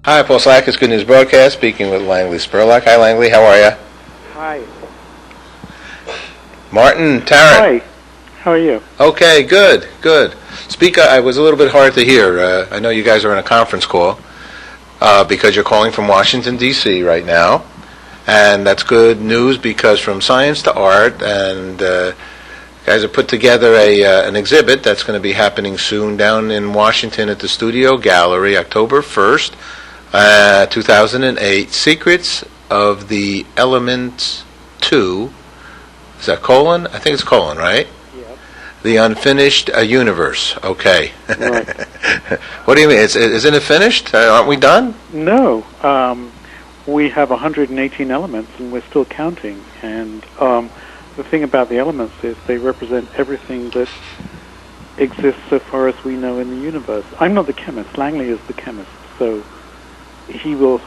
Hi, Paul Slack. It's Good News Broadcast, speaking with Langley Spurlock. Hi, Langley. How are you? Hi. Martin Tarrant. Hi. How are you? Okay, good. Speak. I was a little bit hard to hear. I know you guys are in a conference call because you're calling from Washington, D.C. right now. And that's good news because from science to art, and guys have put together an exhibit that's going to be happening soon down in Washington at the Studio Gallery, October 1st, 2008, Secrets of the Elements 2. Is that colon? I think it's colon, right? Yep. The Unfinished Universe. Okay. Right. What do you mean? Isn't it finished? Aren't we done? No. We have 118 elements, and we're still counting. And the thing about the elements is they represent everything that exists so far as we know in the universe. I'm not the chemist. Langley is the chemist, so he will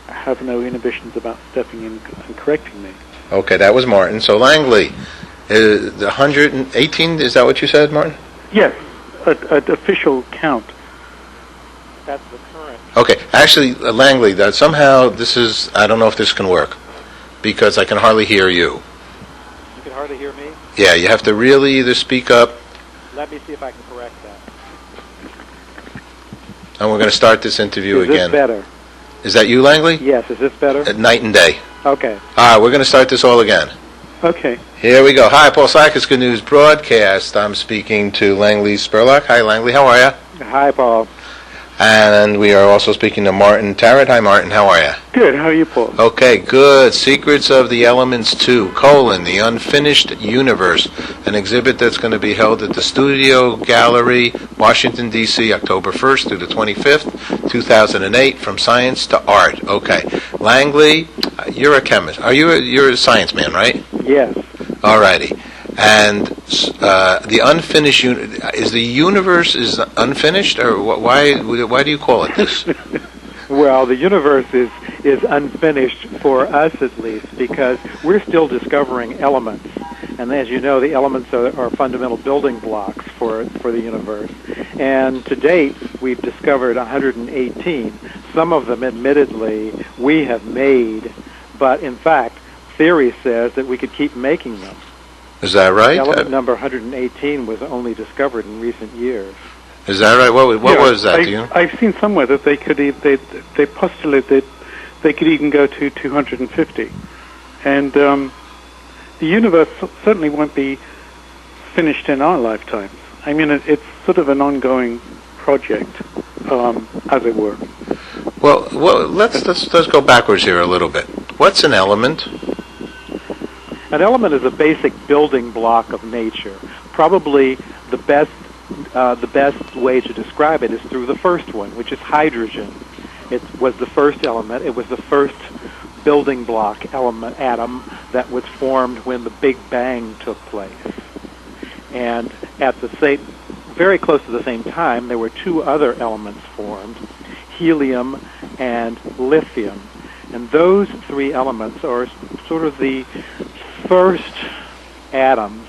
have no inhibitions about stepping in and correcting me. Okay, that was Martin. So Langley, the 118, is that what you said, Martin? Yes, an official count. That's the current. Okay, actually, Langley, that somehow this is, I don't know if this can work, because I can hardly hear you. You can hardly hear me? Yeah, you have to really either speak up. Let me see if I can correct that. And we're going to start this interview again. Is this better? Is that you, Langley? Yes, is this better? Night and day. Okay. All right, we're going to start this all again. Okay. Here we go. Hi, Paul Slack, it's Good News Broadcast. I'm speaking to Langley Spurlock. Hi, Langley. How are you? Hi, Paul. And we are also speaking to Martin Tarrant. Hi, Martin. How are you? Good. How are you, Paul? Okay, good. Secrets of the Elements 2, the Unfinished Universe, an exhibit that's going to be held at the Studio Gallery, Washington, D.C., October 1st through the 25th, 2008, from science to art. Okay. Langley, you're a chemist. You're a science man, right? Yes. All righty. And the unfinished is the universe is unfinished, or why do you call it this? Well, the universe is unfinished for us, at least, because we're still discovering elements. And as you know, the elements are fundamental building blocks for the universe. And to date, we've discovered 118. Some of them, admittedly, we have made, but in fact, theory says that we could keep making them. Is that right? Element number 118 was only discovered in recent years. Is that right? What was that? Do you know? I've seen somewhere that they postulate that they could even go to 250, and the universe certainly won't be finished in our lifetimes. I mean, it's sort of an ongoing project, as it were. Well, let's go backwards here a little bit. What's an element? An element is a basic building block of nature. Probably the best way to describe it is through the first one, which is hydrogen. It was the first element. It was the first building block atom that was formed when the Big Bang took place. And at very close to the same time, there were two other elements formed, helium and lithium. And those three elements are sort of the first atoms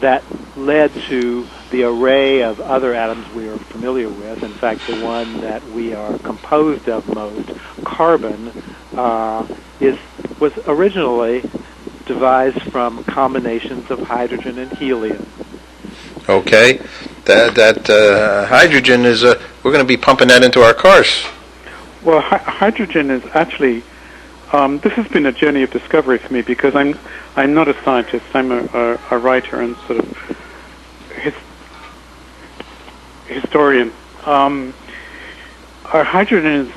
that led to the array of other atoms we are familiar with. In fact, the one that we are composed of most, carbon, was originally devised from combinations of hydrogen and helium. Okay, that hydrogen is we're going to be pumping that into our cars. Well, hydrogen is actually. This has been a journey of discovery for me because I'm not a scientist. I'm a writer and sort of historian. Our hydrogen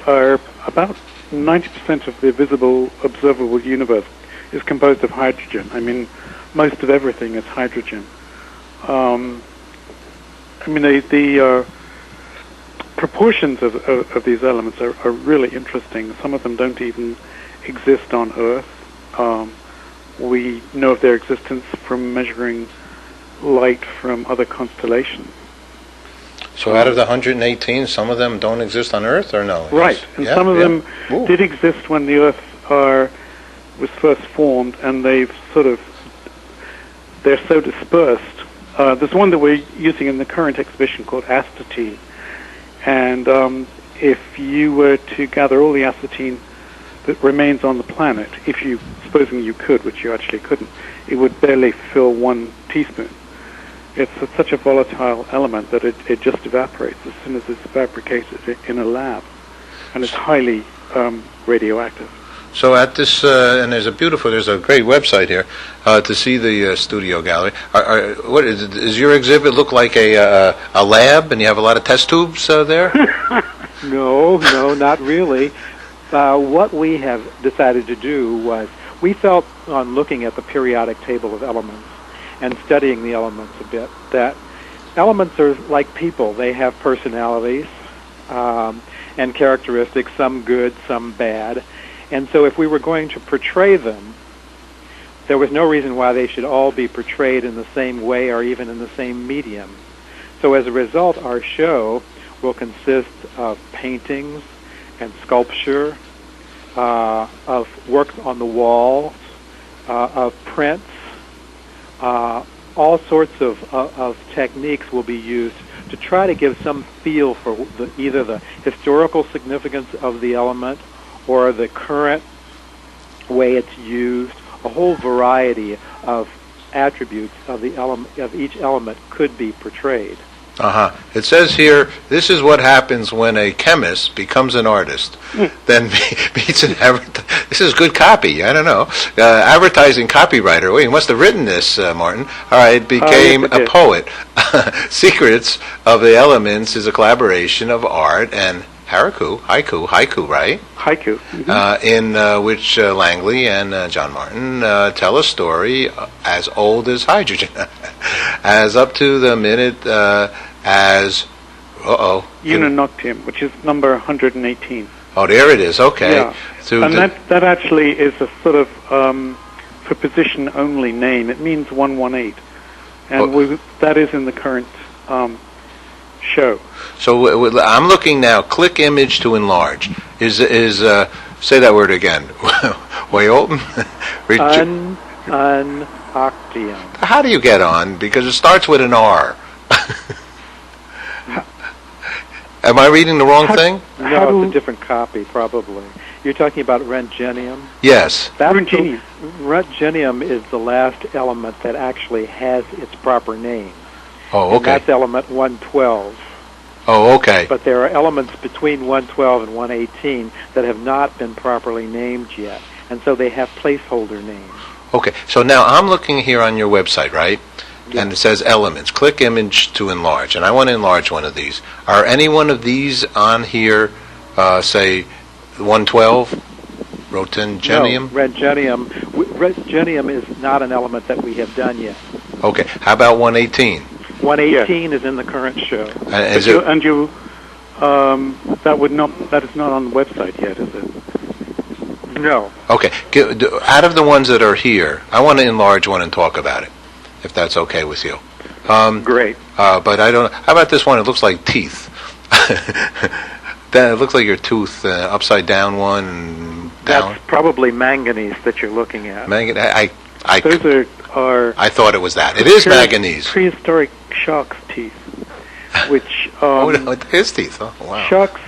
are about 90% of the visible, observable universe is composed of hydrogen. I mean, most of everything is hydrogen. The proportions of these elements are really interesting. Some of them don't even exist on Earth. We know of their existence from measuring light from other constellations. So out of the 118, some of them don't exist on Earth, or no? Right, and some of them did exist when the Earth was first formed, and they're so dispersed. There's one that we're using in the current exhibition called Astatine, and if you were to gather all the aspartame that remains on the planet, supposing you could, which you actually couldn't, it would barely fill 1 teaspoon. It's such a volatile element that it just evaporates as soon as it's fabricated in a lab, and it's highly radioactive. So at this, and there's a great website here to see the studio gallery. What is your exhibit look like a lab, and you have a lot of test tubes there? No, not really. What we have decided to do was, we felt on looking at the periodic table of elements and studying the elements a bit, that elements are like people. They have personalities and characteristics, some good, some bad. And so if we were going to portray them, there was no reason why they should all be portrayed in the same way or even in the same medium. So as a result, our show will consist of paintings and sculpture, of works on the walls, of prints. All sorts of techniques will be used to try to give some feel for either the historical significance of the element or the current way it's used. A whole variety of attributes of each element could be portrayed. It says here, this is what happens when a chemist becomes an artist, then meets an this is good copy, I don't know. Advertising copywriter. Wait, you must have written this, Martin. All right, became yes, a poet. Secrets of the Elements is a collaboration of art and haiku, right? Haiku. Mm-hmm. In which Langley and John Martin tell a story as old as hydrogen, as up to the minute as Unanoctium, which is number 118. Oh, there it is. Okay. Yeah. And that actually is a sort of for position only name. It means 118, and that is in the current show. So I'm looking now. Click image to enlarge. Is say that word again. Way open. Unoctium. How do you get on? Because it starts with an R. Am I reading the wrong thing? No, it's a different copy, probably. You're talking about rentgenium? Yes. Rentgenium is the last element that actually has its proper name. Oh, okay. And that's element 112. Oh, okay. But there are elements between 112 and 118 that have not been properly named yet, and so they have placeholder names. Okay, so now I'm looking here on your website, right? Yeah. And it says elements. Click image to enlarge, and I want to enlarge one of these. Are any one of these on here, say, 112? Rotengenium? No, rentgenium. Rentgenium is not an element that we have done yet. Okay, how about 118? 118 is in the current show. That is not on the website yet, is it? No. Okay, out of the ones that are here, I want to enlarge one and talk about it, if that's okay with you. Great. But I don't. How about this one? It looks like teeth. It looks like your tooth, upside down one. And down. That's probably manganese that you're looking at. Manganese. Those are. I thought it was that. It is manganese. Prehistoric shark's teeth, which. His teeth. Oh, wow. Sharks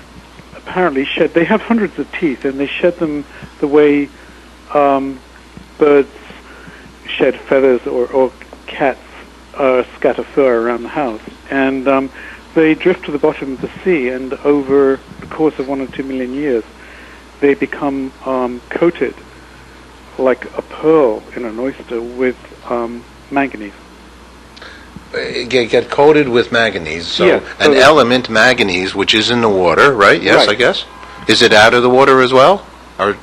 apparently shed. They have hundreds of teeth, and they shed them the way birds shed feathers or cats scatter fur around the house, and they drift to the bottom of the sea, and over the course of 1 or 2 million years, they become coated like a pearl in an oyster with manganese. Get coated with manganese. So yeah, an element, manganese, which is in the water, right? Yes, right. I guess. Is it out of the water as well, or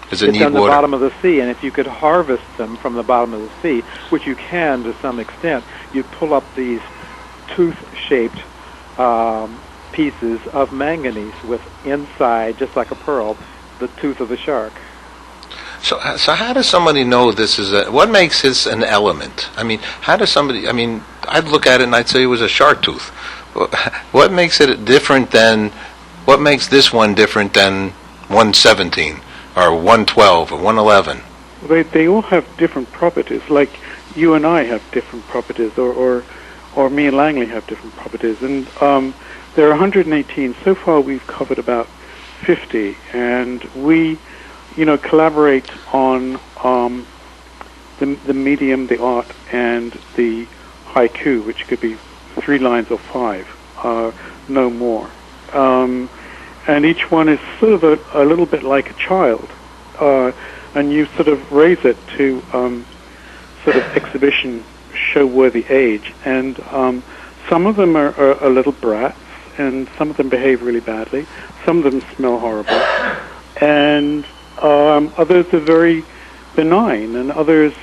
does it need water? It's on the bottom of the sea, and if you could harvest them from the bottom of the sea, which you can to some extent, you'd pull up these tooth-shaped pieces of manganese with inside, just like a pearl, the tooth of the shark. So how does somebody know this is what makes this an element? I mean, how does somebody, I'd look at it and I'd say it was a shark tooth. What makes it different what makes this one different than 117 or 112 or 111? They all have different properties, like you and I have different properties, or or me and Langley have different properties. And there are 118. So far, we've covered about 50, and we, collaborate on the medium, the art, and the haiku, which could be 3 lines or 5, no more. And each one is sort of a little bit like a child, and you sort of raise it to sort of exhibition show-worthy age. And some of them are little brats, and some of them behave really badly. Some of them smell horrible, and others are very benign, and others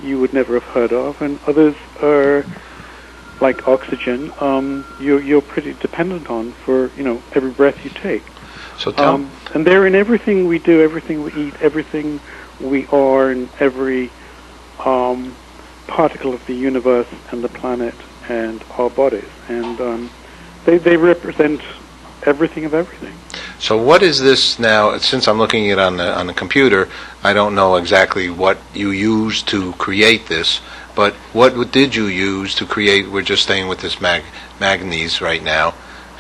you would never have heard of, and others are like oxygen. You're pretty dependent on for every breath you take. So tell and they're in everything we do, everything we eat, everything we are, and every particle of the universe and the planet and our bodies, and they represent everything of everything. So what is this now? Since I'm looking at it on the computer, I don't know exactly what you used to create this. But what did you use to create? We're just staying with this manganese right now.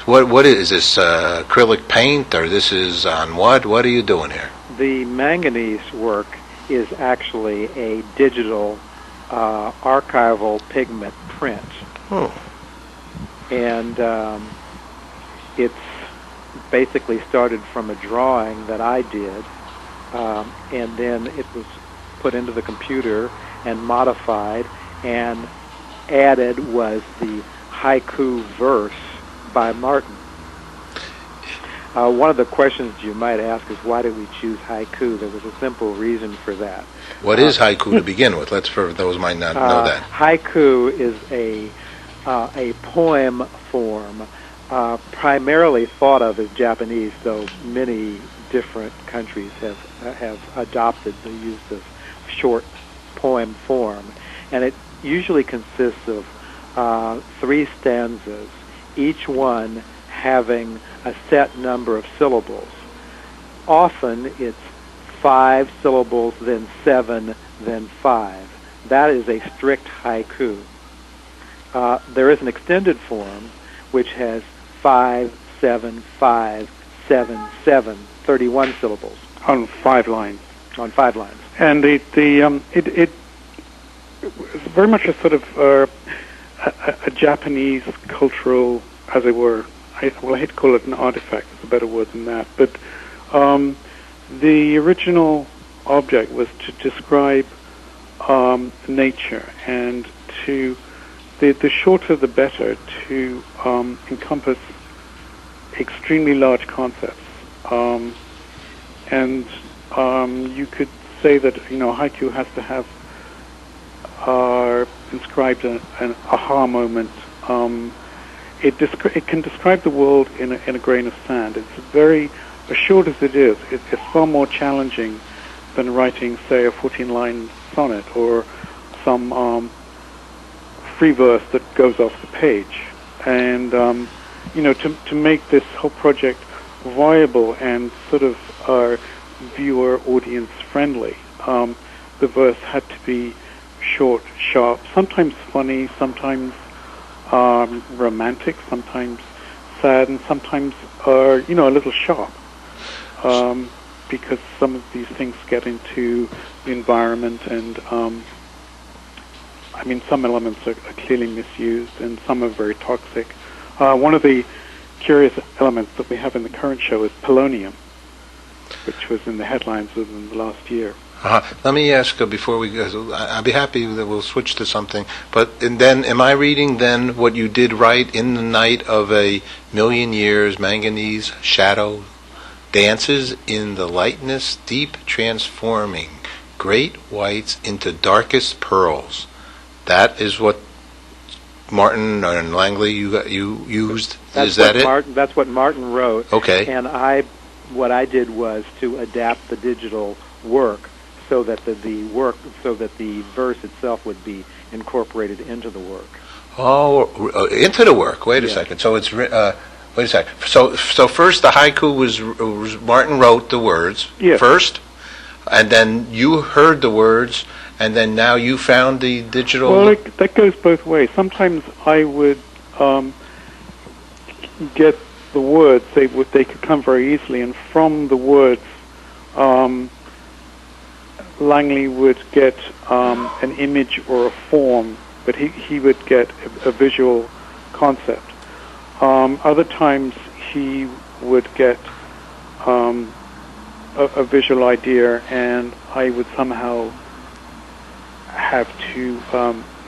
What is this acrylic paint, or this is on what? What are you doing here? The manganese work is actually a digital archival pigment print. Oh. And it's basically started from a drawing that I did, and then it was put into the computer and modified, and added was the haiku verse by Martin. One of the questions you might ask is, why did we choose haiku? There was a simple reason for that. What is haiku to begin with? Let's, for those who might not know that. Haiku is a poem form, primarily thought of as Japanese, though many different countries have adopted the use of short poem form, and it usually consists of 3 stanzas, each one having a set number of syllables. Often it's 5 syllables, then 7, then 5. That is a strict haiku. There is an extended form which has 5, 7, 5, 7, 7, 31 syllables. On 5 lines. On 5 lines. And it is very much a sort of a Japanese cultural, as it were. I hate to call it an artifact. It's a better word than that. But the original object was to describe nature, and to the shorter the better, to encompass extremely large concepts. And you could say that haiku has to have inscribed an aha moment. It can describe the world in a grain of sand. It's very, as short as it is, it's far more challenging than writing, say, a 14-line sonnet or some free verse that goes off the page. And to make this whole project viable and sort of viewer audience friendly, the verse had to be short, sharp, sometimes funny, sometimes romantic, sometimes sad, and sometimes a little sharp, because some of these things get into the environment, and some elements are clearly misused, and some are very toxic. One of the curious elements that we have in the current show is polonium, which was in the headlines within the last year. Let me ask before we go. I'd be happy that we'll switch to something. And then, am I reading then what you did write in the night of a million years? Manganese shadow dances in the lightness, deep transforming great whites into darkest pearls. That is what Martin and Langley you used. Is that it? That's what Martin wrote. Okay. And what I did was to adapt the digital work so that the verse itself would be incorporated into the work. Oh, into the work. Wait a second. So it's wait a second. So first the haiku was Martin wrote the words first, and then you heard the words and then now you found the digital... Well, that goes both ways. Sometimes I would get the words. They could come very easily, and from the words, Langley would get an image or a form, but he would get a visual concept. Other times he would get a visual idea, and I would somehow have to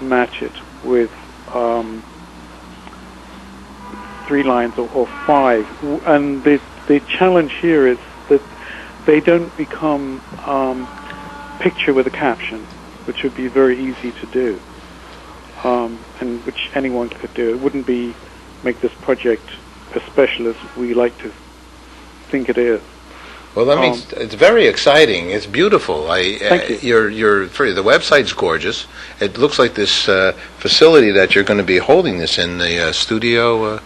match it with 3 lines or 5. And the challenge here is that they don't become picture with a caption, which would be very easy to do, and which anyone could do. It wouldn't make this project as special as we like to think it is. Well, it's very exciting. It's beautiful. Thank you. The website's gorgeous. It looks like this facility that you're going to be holding this in, the studio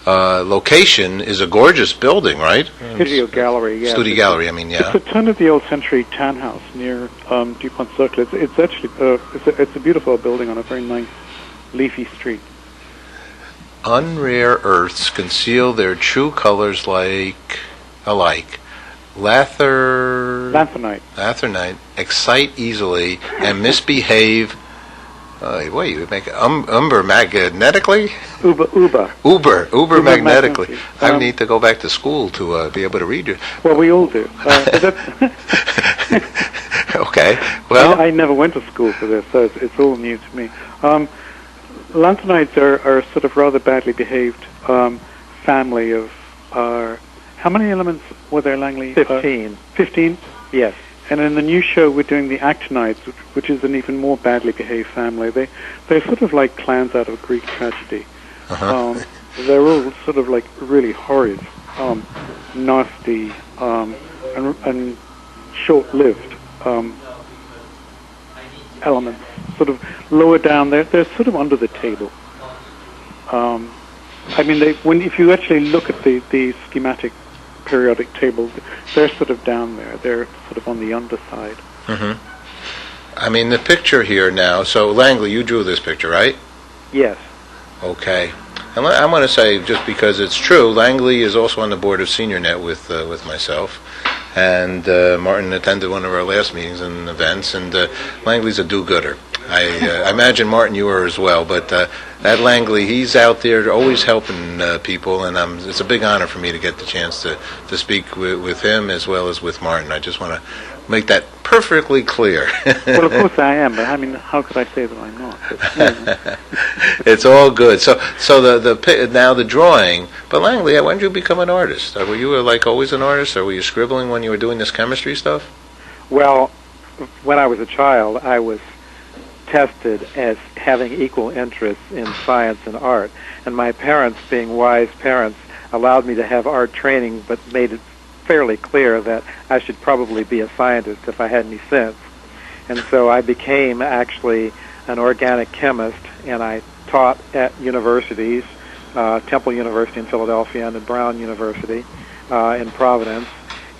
location, is a gorgeous building, right? Studio Gallery, yeah. Studio Gallery, I mean, yeah. It's a turn of the old century townhouse near DuPont Circle. It's actually it's a beautiful building on a very nice leafy street. Unrare earths conceal their true colors alike. Lanthanite excite easily and misbehave. You make umber magnetically? Uber magnetically. I need to go back to school to be able to read you. Well, we all do. Okay. Well, I never went to school for this, so it's all new to me. Lanthanides are sort of rather badly behaved family of... how many elements were there, Langley? 15. 15? Yes. And in the new show, we're doing the actinides, which is an even more badly behaved family. They're sort of like clowns out of Greek tragedy. Uh-huh. They're all sort of like really horrid, nasty, and short-lived elements. Sort of lower down, they're sort of under the table. If you actually look at the schematic periodic table, they're sort of down there. They're sort of on the underside. Mm-hmm. I mean, the picture here now, so Langley, you drew this picture, right? Yes. Okay. And I'm going to say, just because it's true, Langley is also on the board of SeniorNet with myself. And Martin attended one of our last meetings and events, and Langley's a do-gooder. I imagine, Martin, you are as well, but at Langley, he's out there always helping people, and it's a big honor for me to get the chance to speak with him as well as with Martin. I just want to make that perfectly clear. Well, of course I am, but I mean, how could I say that I'm not? It's all good. So now the drawing, but Langley, when did you become an artist? Were you always an artist, or were you scribbling when you were doing this chemistry stuff? Well, when I was a child, I was tested as having equal interests in science and art, and my parents, being wise parents, allowed me to have art training, but made it fairly clear that I should probably be a scientist if I had any sense. And so I became actually an organic chemist, and I taught at universities, Temple University in Philadelphia and at Brown University in Providence,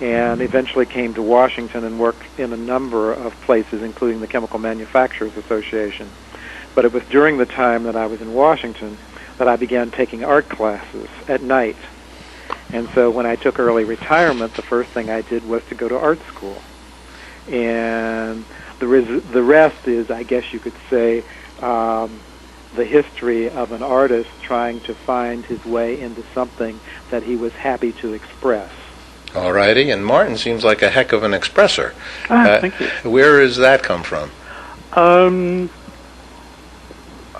and eventually came to Washington and worked in a number of places, including the Chemical Manufacturers Association. But it was during the time that I was in Washington that I began taking art classes at night. And so when I took early retirement, the first thing I did was to go to art school. And the rest is, I guess you could say, the history of an artist trying to find his way into something that he was happy to express. All righty, and Martin seems like a heck of an expresser. Thank you. Where does that come from?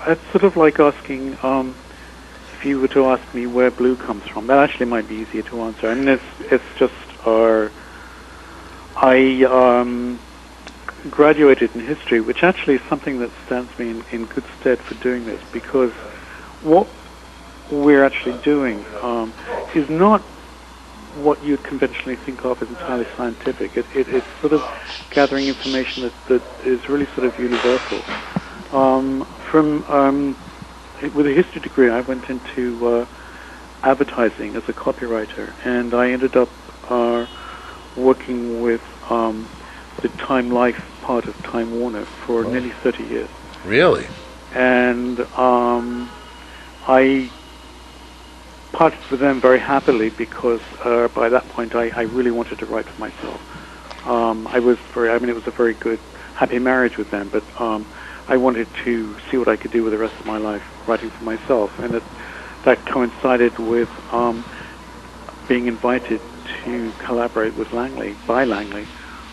It's sort of like asking if you were to ask me where blue comes from. That actually might be easier to answer. I mean, it's just I graduated in history, which actually is something that stands me in good stead for doing this, because what we're actually doing is not what you'd conventionally think of as entirely scientific. It's sort of gathering information that is really sort of universal. With a history degree, I went into advertising as a copywriter, and I ended up working with the Time Life part of Time Warner for nearly 30 years. Really? And I parted with them very happily because by that point I really wanted to write for myself. It was a very good, happy marriage with them, but I wanted to see what I could do with the rest of my life writing for myself. And that coincided with being invited to collaborate with Langley,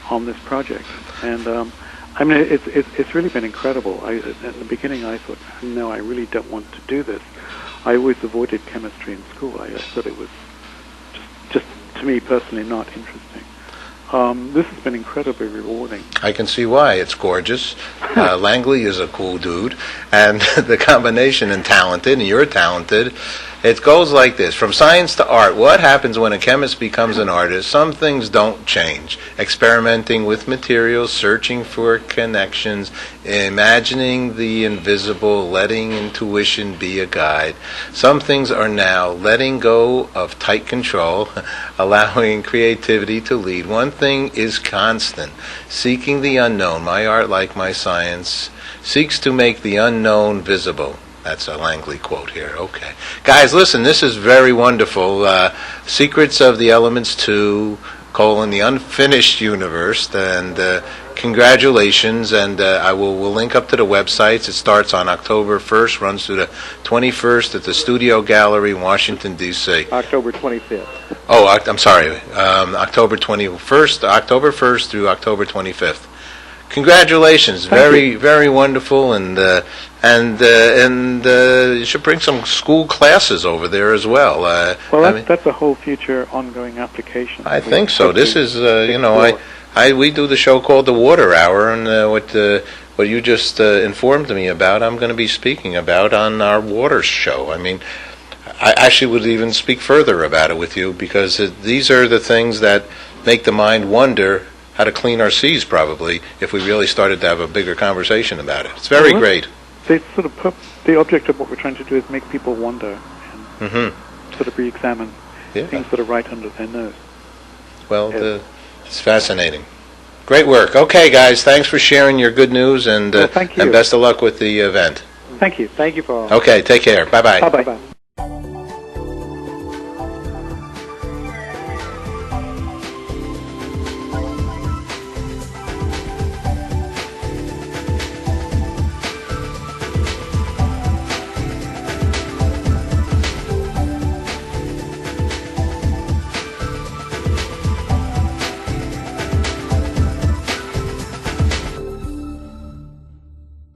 on this project. And it's really been incredible. At the beginning I thought, no, I really don't want to do this. I always avoided chemistry in school. I thought it was just to me personally not interesting. This has been incredibly rewarding. I can see why. It's gorgeous. Langley is a cool dude, and the combination and talented, and you're talented. It goes like this. From science to art, what happens when a chemist becomes an artist? Some things don't change. Experimenting with materials, searching for connections, imagining the invisible, letting intuition be a guide. Some things are now letting go of tight control, allowing creativity to lead. One thing is constant, seeking the unknown. My art, like my science, seeks to make the unknown visible. That's a Langley quote here. Okay. Guys, listen, this is very wonderful. Secrets of the Elements 2, the Unfinished Universe, and congratulations, and we'll link up to the websites. It starts on October 1st, runs through the 21st at the Studio Gallery, Washington, D.C. October 25th. Oh, I'm sorry, October 1st through October 25th. Congratulations, very, very wonderful, and you should bring some school classes over there as well. That's a whole future ongoing application. I think so. This is, we do the show called The Water Hour, and what you just informed me about, I'm going to be speaking about on our water show. I mean, I actually would even speak further about it with you, because these are the things that make the mind wonder how to clean our seas, probably, if we really started to have a bigger conversation about it. It's very great. The object of what we're trying to do is make people wonder and sort of re-examine things that are right under their nose. Well, it's fascinating. Great work. Okay, guys, thanks for sharing your good news, and thank you. And best of luck with the event. Thank you. Thank you, Paul. Okay, take care. Bye-bye. Bye-bye.